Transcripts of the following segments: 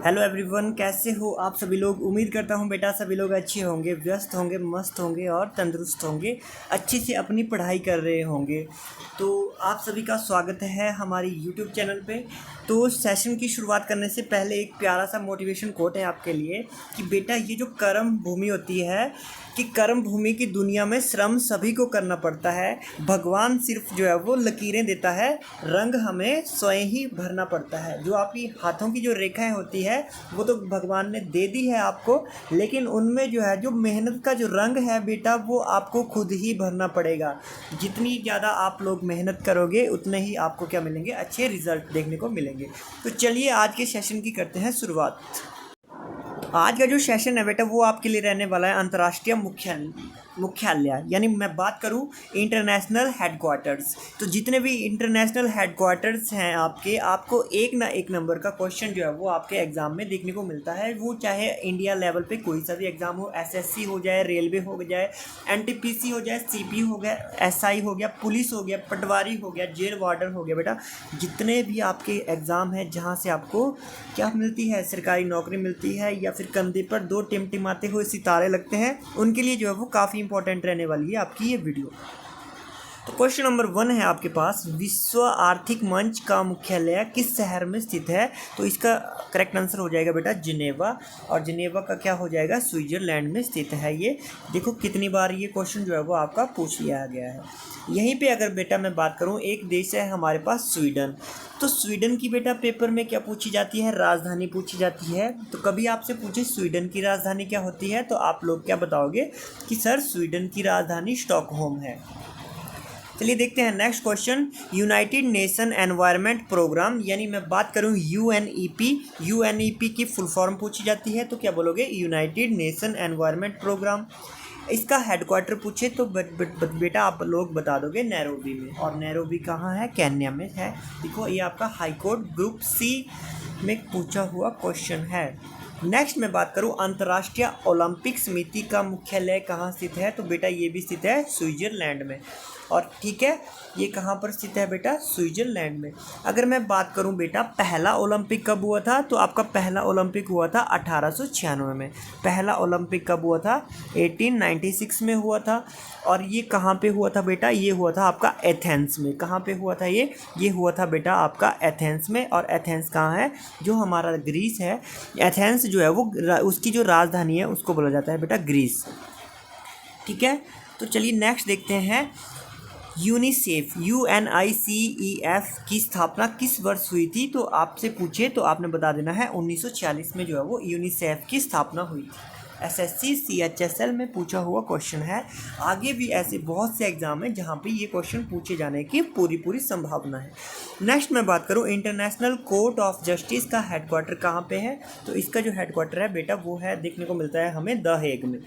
Hello everyone, कैसे हो आप सभी लोग। उम्मीद करता हूँ बेटा सभी लोग अच्छे होंगे, व्यस्त होंगे, मस्त होंगे और तंदुरुस्त होंगे, अच्छे से अपनी पढ़ाई कर रहे होंगे। तो आप सभी का स्वागत है हमारी यूट्यूब चैनल पे। तो सेशन की शुरुआत करने से पहले एक प्यारा सा मोटिवेशन कोट है आपके लिए कि बेटा ये जो कर्म भूमि होती है कि कर्म भूमि की दुनिया में श्रम सभी को करना पड़ता है। भगवान सिर्फ जो है वो लकीरें देता है, रंग हमें स्वयं ही भरना पड़ता है। जो आपकी हाथों की जो रेखाएं होती है वो तो भगवान ने दे दी है आपको, लेकिन उनमें जो है जो मेहनत का जो रंग है बेटा वो आपको खुद ही भरना पड़ेगा। जितनी ज़्यादा आप लोग मेहनत करोगे उतने ही आपको क्या मिलेंगे, अच्छे रिजल्ट देखने को मिलेंगे। तो चलिए आज के सेशन की करते हैं शुरुआत। आज का जो सेशन है बेटा वो आपके लिए रहने वाला है अंतर्राष्ट्रीय मुख्यालय, यानी मैं बात करूं इंटरनेशनल हेडक्वार्टर्स। तो जितने भी इंटरनेशनल हेडक्वार्टर्स हैं आपको एक ना एक नंबर का क्वेश्चन जो है वो आपके एग्जाम में देखने को मिलता है। वो चाहे इंडिया लेवल पे कोई सा भी एग्जाम हो, एसएससी हो जाए, रेलवे हो जाए, एनटीपीसी हो जाए, सीपी हो गया, एसआई हो गया, पुलिस हो गया, पटवारी हो गया, जेल वार्डन हो गया। बेटा जितने भी आपके एग्ज़ाम हैं जहाँ से आपको क्या मिलती है, सरकारी नौकरी मिलती है या फिर कंधे पर दो टिमटिमाते हुए सितारे लगते हैं, उनके लिए जो है वो काफ़ी इंपॉर्टेंट रहने वाली है आपकी ये वीडियो। तो क्वेश्चन नंबर 1 है आपके पास, विश्व आर्थिक मंच का मुख्यालय किस शहर में स्थित है? तो इसका करेक्ट आंसर हो जाएगा बेटा जिनेवा, और जिनेवा का क्या हो जाएगा, स्विट्जरलैंड में स्थित है ये। देखो कितनी बार ये क्वेश्चन जो है वो आपका पूछ लिया गया है। यहीं पे अगर बेटा मैं बात करूँ, एक देश है हमारे पास स्वीडन। तो स्वीडन की बेटा पेपर में क्या पूछी जाती है, राजधानी पूछी जाती है। तो कभी आपसे पूछे स्वीडन की राजधानी क्या होती है, तो आप लोग क्या बताओगे कि सर स्वीडन की राजधानी स्टॉकहोम है। चलिए देखते हैं next question, United Nation Environment Programme, यानी मैं बात करूं यूएनईपी की फुल फॉर्म पूछी जाती है। तो क्या बोलोगे, यूनाइटेड नेशन एनवायरनमेंट प्रोग्राम। इसका हेडक्वार्टर पूछे तो बेटा आप लोग बता दोगे नैरोबी में, और नैरोबी कहाँ है, केन्या में है। देखो ये आपका हाई कोर्ट ग्रुप सी में पूछा हुआ क्वेश्चन है। नेक्स्ट मैं बात करूं अंतर्राष्ट्रीय ओलंपिक समिति का मुख्यालय कहाँ स्थित है? तो बेटा ये भी स्थित है स्विट्जरलैंड में। और ठीक है, ये कहाँ पर स्थित है बेटा, स्विट्जरलैंड में। अगर मैं बात करूं बेटा पहला ओलंपिक कब हुआ था, तो आपका पहला ओलंपिक हुआ था 1896 में। पहला ओलंपिक कब हुआ था, 1896 में हुआ था। और ये कहाँ पे हुआ था बेटा, ये हुआ था आपका एथेंस में। कहाँ पे हुआ था ये हुआ था बेटा आपका एथेंस में। और एथेंस कहाँ है, जो हमारा ग्रीस है, एथेंस जो है वो उसकी जो राजधानी है उसको बोला जाता है बेटा ग्रीस। ठीक है, तो चलिए नेक्स्ट देखते हैं, यूनिसेफ UNICEF की स्थापना किस वर्ष हुई थी? तो आपसे पूछे तो आपने बता देना है 1946 में जो है वो यूनिसेफ की स्थापना हुई थी। SSC CHSL में पूछा हुआ क्वेश्चन है। आगे भी ऐसे बहुत से एग्जाम हैं जहाँ पे ये क्वेश्चन पूछे जाने की पूरी संभावना है। नेक्स्ट मैं बात करूँ इंटरनेशनल कोर्ट ऑफ जस्टिस का हेडक्वार्टर कहाँ पे है? तो इसका जो हेडक्वार्टर है बेटा वो है, देखने को मिलता है हमें द हेग में।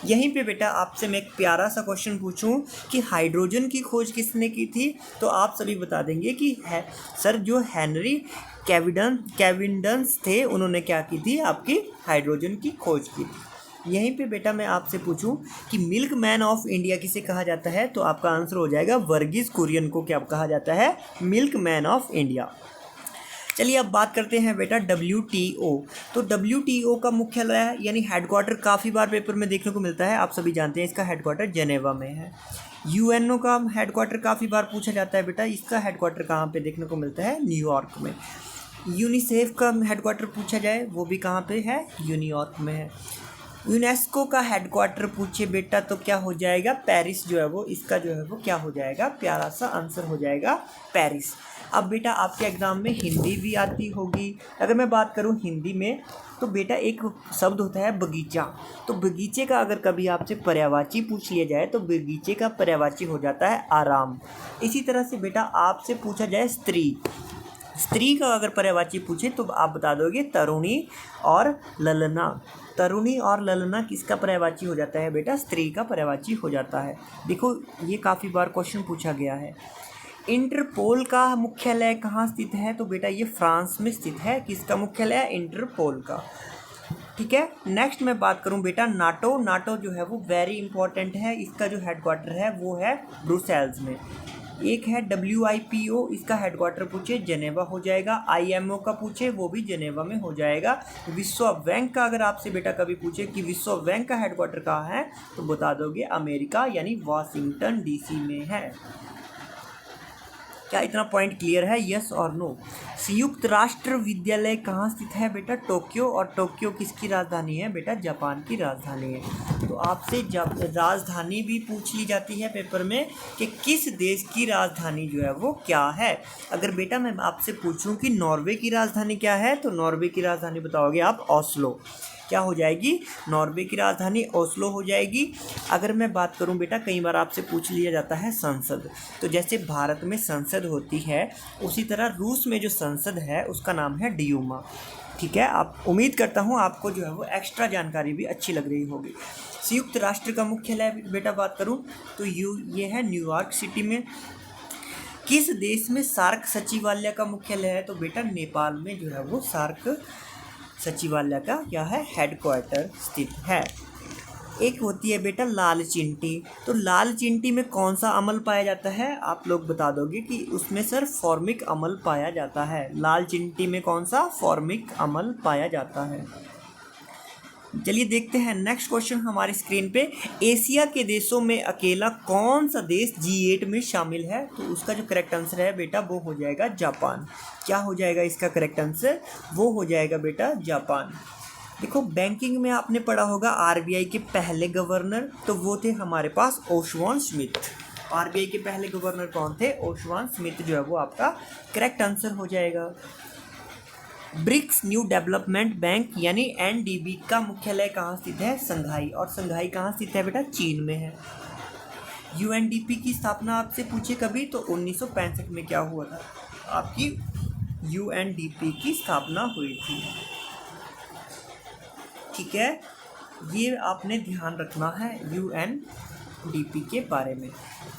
यहीं पे बेटा आपसे मैं एक प्यारा सा क्वेश्चन पूछूं कि हाइड्रोजन की खोज किसने की थी? तो आप सभी बता देंगे कि है सर जो हेनरी कैविंडन्स थे, उन्होंने क्या की थी, आपकी हाइड्रोजन की खोज की थी। यहीं पे बेटा मैं आपसे पूछूं कि मिल्क मैन ऑफ इंडिया किसे कहा जाता है? तो आपका आंसर हो जाएगा वर्गीस कुरियन को क्या कहा जाता है, मिल्क मैन ऑफ इंडिया। चलिए अब बात करते हैं बेटा WTO। तो WTO का मुख्यालय है यानी हेडक्वार्टर काफ़ी बार पेपर में देखने को मिलता है, आप सभी जानते हैं इसका हेडक्वार्टर जेनेवा में है। UNO का हेडक्वार्टर काफ़ी बार पूछा जाता है बेटा, इसका हेडक्वार्टर कहाँ पे देखने को मिलता है, न्यूयॉर्क में। यूनिसेफ का हेडक्वार्टर पूछा जाए वो भी कहाँ पे है, न्यूयॉर्क में है। यूनेस्को का हेडक्वार्टर पूछे बेटा तो क्या हो जाएगा, पेरिस जो है वो, इसका जो है वो क्या हो जाएगा, प्यारा सा आंसर हो जाएगा पेरिस। अब बेटा आपके एग्ज़ाम में हिंदी भी आती होगी। अगर मैं बात करूं हिंदी में तो बेटा एक शब्द होता है बगीचा। तो बगीचे का अगर कभी आपसे पर्यायवाची पूछ लिया जाए तो बगीचे का पर्यायवाची हो जाता है आराम। इसी तरह से बेटा आपसे पूछा जाए स्त्री का अगर पर्यायवाची पूछे तो आप बता दोगे तरुणी और ललना। तरुणी और ललना किसका पर्यायवाची हो जाता है बेटा, स्त्री का पर्यायवाची हो जाता है। देखो ये काफ़ी बार क्वेश्चन पूछा गया है। इंटरपोल का मुख्यालय कहाँ स्थित है? तो बेटा ये फ्रांस में स्थित है। किसका मुख्यालय है, इंटरपोल का। ठीक है, नेक्स्ट मैं बात करूं बेटा नाटो जो है वो वेरी इंपॉर्टेंट है, इसका जो हेडक्वार्टर है वो है ब्रुसेल्स में। एक है WIPO, इसका हेडक्वार्टर पूछे जेनेवा हो जाएगा। IMO का पूछे वो भी जेनेवा में हो जाएगा। विश्व बैंक का अगर आपसे बेटा कभी पूछे कि विश्व बैंक का हेडक्वार्टर कहाँ है तो बता दोगे अमेरिका यानी वाशिंगटन DC में है। क्या इतना पॉइंट क्लियर है, यस और नो? संयुक्त राष्ट्र विद्यालय कहाँ स्थित है बेटा? टोक्यो। और टोक्यो किसकी राजधानी है बेटा? जापान की राजधानी है। तो आपसे जब राजधानी भी पूछ ली जाती है पेपर में कि किस देश की राजधानी जो है वो क्या है। अगर बेटा मैं आपसे पूछूं कि नॉर्वे की राजधानी क्या है तो नॉर्वे की राजधानी बताओगे आप ओस्लो। क्या हो जाएगी? नॉर्वे की राजधानी ओस्लो हो जाएगी। अगर मैं बात करूं बेटा, कई बार आपसे पूछ लिया जाता है संसद, तो जैसे भारत में संसद होती है उसी तरह रूस में जो संसद है उसका नाम है ड्यूमा। ठीक है, आप उम्मीद करता हूं आपको जो है वो एक्स्ट्रा जानकारी भी अच्छी लग रही होगी। संयुक्त राष्ट्र का मुख्यालय बेटा बात करूं तो ये है न्यूयॉर्क सिटी में। किस देश में सार्क सचिवालय का मुख्यालय है? तो बेटा नेपाल में जो है वो सार्क सचिवालय का क्या है? हेडक्वार्टर स्थित है। एक होती है बेटा लाल चींटी, तो लाल चींटी में कौन सा अम्ल पाया जाता है? आप लोग बता दोगे कि उसमें सर फॉर्मिक अम्ल पाया जाता है। लाल चींटी में कौन सा? फॉर्मिक अम्ल पाया जाता है। चलिए देखते हैं नेक्स्ट क्वेश्चन हमारी स्क्रीन पे। एशिया के देशों में अकेला कौन सा देश G8 में शामिल है? तो उसका जो करेक्ट आंसर है बेटा वो हो जाएगा जापान। क्या हो जाएगा इसका करेक्ट आंसर? वो हो जाएगा बेटा जापान। देखो बैंकिंग में आपने पढ़ा होगा RBI के पहले गवर्नर, तो वो थे हमारे पास ओस्वान स्मिथ। RBI के पहले गवर्नर कौन थे? ओस्वान स्मिथ जो है वो आपका करेक्ट आंसर हो जाएगा। ब्रिक्स न्यू डेवलपमेंट बैंक यानी NDB का मुख्यालय कहाँ स्थित है? संघाई। और संघाई कहाँ स्थित है बेटा? चीन में है। UNDP की स्थापना आपसे पूछे कभी तो 1965 में क्या हुआ था? आपकी UNDP की स्थापना हुई थी। ठीक है, ये आपने ध्यान रखना है UNDP के बारे में।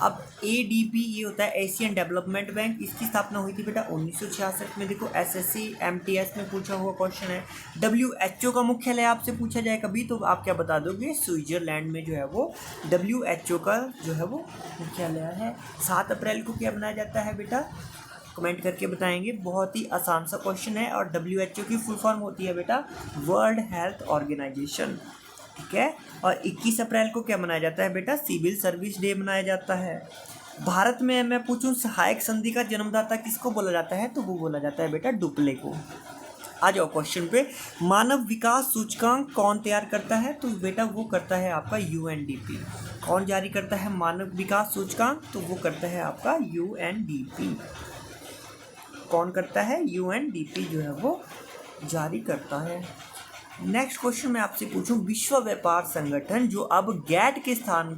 अब ADB ये होता है एशियन डेवलपमेंट बैंक, इसकी स्थापना हुई थी बेटा 1966 में। देखो SSC MTS में पूछा हुआ क्वेश्चन है। WHO का मुख्यालय आपसे पूछा जाए कभी तो आप क्या बता दोगे? स्विट्जरलैंड में जो है वो WHO का जो है वो मुख्यालय है। 7 अप्रैल को क्या बनाया जाता है बेटा? कमेंट करके बताएंगे। बहुत ही आसान सा क्वेश्चन है। और WHO की फुल फॉर्म होती है बेटा वर्ल्ड हेल्थ ऑर्गेनाइजेशन। ठीक है, और 21 अप्रैल को क्या मनाया जाता है बेटा? सिविल सर्विस डे मनाया जाता है। भारत में मैं पूछूं सहायक संधि का जन्मदाता किसको बोला जाता है? तो वो बोला जाता है बेटा डुप्ले को। आ जाओ क्वेश्चन पे। मानव विकास सूचकांक कौन तैयार करता है? तो बेटा वो करता है आपका UNDP। कौन जारी करता है मानव विकास सूचकांक? तो वो करता है आपका UNDP। कौन करता है? UNDP जो है वो जारी करता है। नेक्स्ट क्वेश्चन मैं आपसे पूछूं, विश्व व्यापार संगठन जो अब GATT के स्थान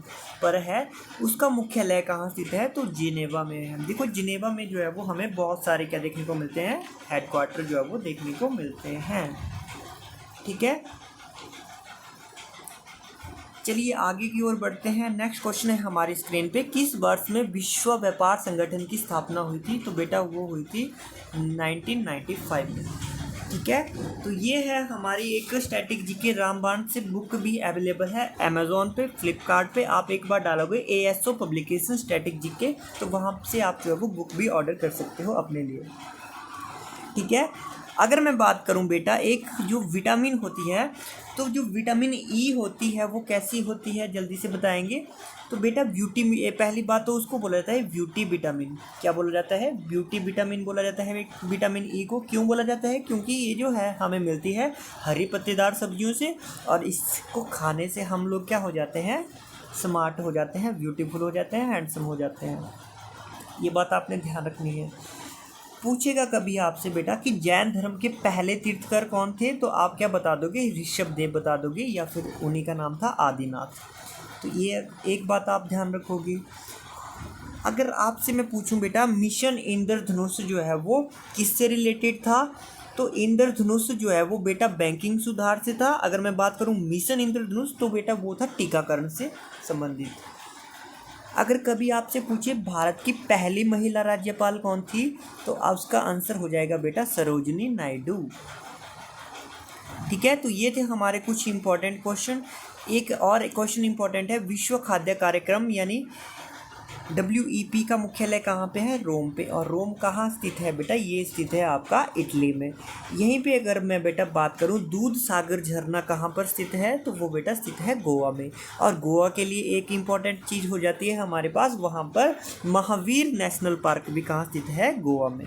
पर है उसका मुख्यालय कहाँ स्थित है? तो जिनेवा में है। देखो जिनेवा में जो है वो हमें बहुत सारे क्या देखने को मिलते हैं? हेडक्वार्टर जो है वो देखने को मिलते हैं। ठीक है, चलिए आगे की ओर बढ़ते हैं। नेक्स्ट क्वेश्चन है हमारी स्क्रीन पे, किस वर्ष में विश्व व्यापार संगठन की स्थापना हुई थी? तो बेटा वो हुई थी 1995 में। ठीक है, तो ये है हमारी एक स्टैटिक जीके रामबाण से बुक भी अवेलेबल है अमेजोन पे, फ्लिपकार्ट पे। आप एक बार डालोगे ASO पब्लिकेशन स्टैटिक जीके तो वहाँ से आप जो है वो बुक भी ऑर्डर कर सकते हो अपने लिए। ठीक है, अगर मैं बात करूं बेटा एक जो विटामिन होती है, तो जो विटामिन E होती है वो कैसी होती है जल्दी से बताएंगे? तो बेटा ब्यूटी, पहली बात तो उसको बोला जाता है ब्यूटी विटामिन। क्या बोला जाता है? ब्यूटी विटामिन बोला जाता है विटामिन E को। क्यों बोला जाता है? क्योंकि ये जो है हमें मिलती है हरी पत्तेदार सब्जियों से, और इसको खाने से हम लोग क्या हो जाते हैं? स्मार्ट हो जाते हैं, ब्यूटीफुल हो जाते हैं, हैंडसम हो जाते हैं। ये बात आपने ध्यान रखनी है। पूछेगा कभी आपसे बेटा कि जैन धर्म के पहले तीर्थकर कौन थे? तो आप क्या बता दोगे? ऋषभदेव बता दोगे, या फिर उन्हीं का नाम था आदिनाथ। तो ये एक बात आप ध्यान रखोगे। अगर आपसे मैं पूछूं बेटा मिशन इंद्रधनुष जो है वो किससे रिलेटेड था? तो इंद्रधनुष जो है वो बेटा बैंकिंग सुधार से था। अगर मैं बात करूं मिशन इंद्रधनुष तो बेटा वो था टीकाकरण से संबंधित। अगर कभी आपसे पूछे भारत की पहली महिला राज्यपाल कौन थी? तो उसका आंसर हो जाएगा बेटा सरोजिनी नायडू। ठीक है, तो ये थे हमारे कुछ इंपॉर्टेंट क्वेश्चन। एक और क्वेश्चन इंपॉर्टेंट है, विश्व खाद्य कार्यक्रम यानी WEP का मुख्यालय कहाँ पे है? रोम पे। और रोम कहाँ स्थित है बेटा? ये स्थित है आपका इटली में। यहीं पे अगर मैं बेटा बात करूँ दूध सागर झरना कहाँ पर स्थित है, तो वो बेटा स्थित है गोवा में। और गोवा के लिए एक इम्पॉर्टेंट चीज़ हो जाती है हमारे पास, वहाँ पर महावीर नेशनल पार्क भी कहाँ स्थित है? गोवा में।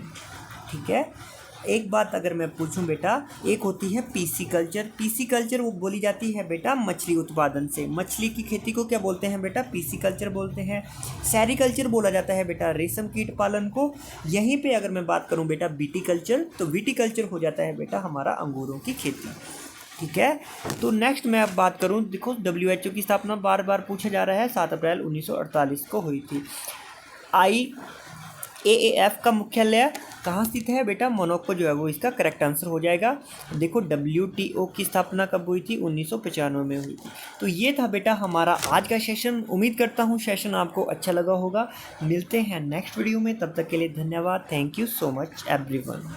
ठीक है। एक बात अगर मैं पूछूं बेटा, एक होती है पीसी कल्चर। पीसी कल्चर वो बोली जाती है बेटा मछली उत्पादन से। मछली की खेती को क्या बोलते हैं बेटा? पीसी कल्चर बोलते हैं। सेरीकल्चर बोला जाता है बेटा रेशम कीट पालन को। यहीं पे अगर मैं बात करूं बेटा विटीकल्चर, तो विटीकल्चर हो जाता है बेटा हमारा अंगूरों की खेती। ठीक है। तो नेक्स्ट मैं अब बात करूं, देखो WHO की स्थापना बार बार पूछा जा रहा है, 7 अप्रैल 1948 को हुई थी। IAAF का मुख्यालय कहाँ स्थित है बेटा? मोनाको जो है वो इसका करेक्ट आंसर हो जाएगा। देखो WTO की स्थापना कब हुई थी? 1995 में हुई थी। तो ये था बेटा हमारा आज का सेशन। उम्मीद करता हूँ सेशन आपको अच्छा लगा होगा। मिलते हैं नेक्स्ट वीडियो में, तब तक के लिए धन्यवाद। Thank you so much everyone.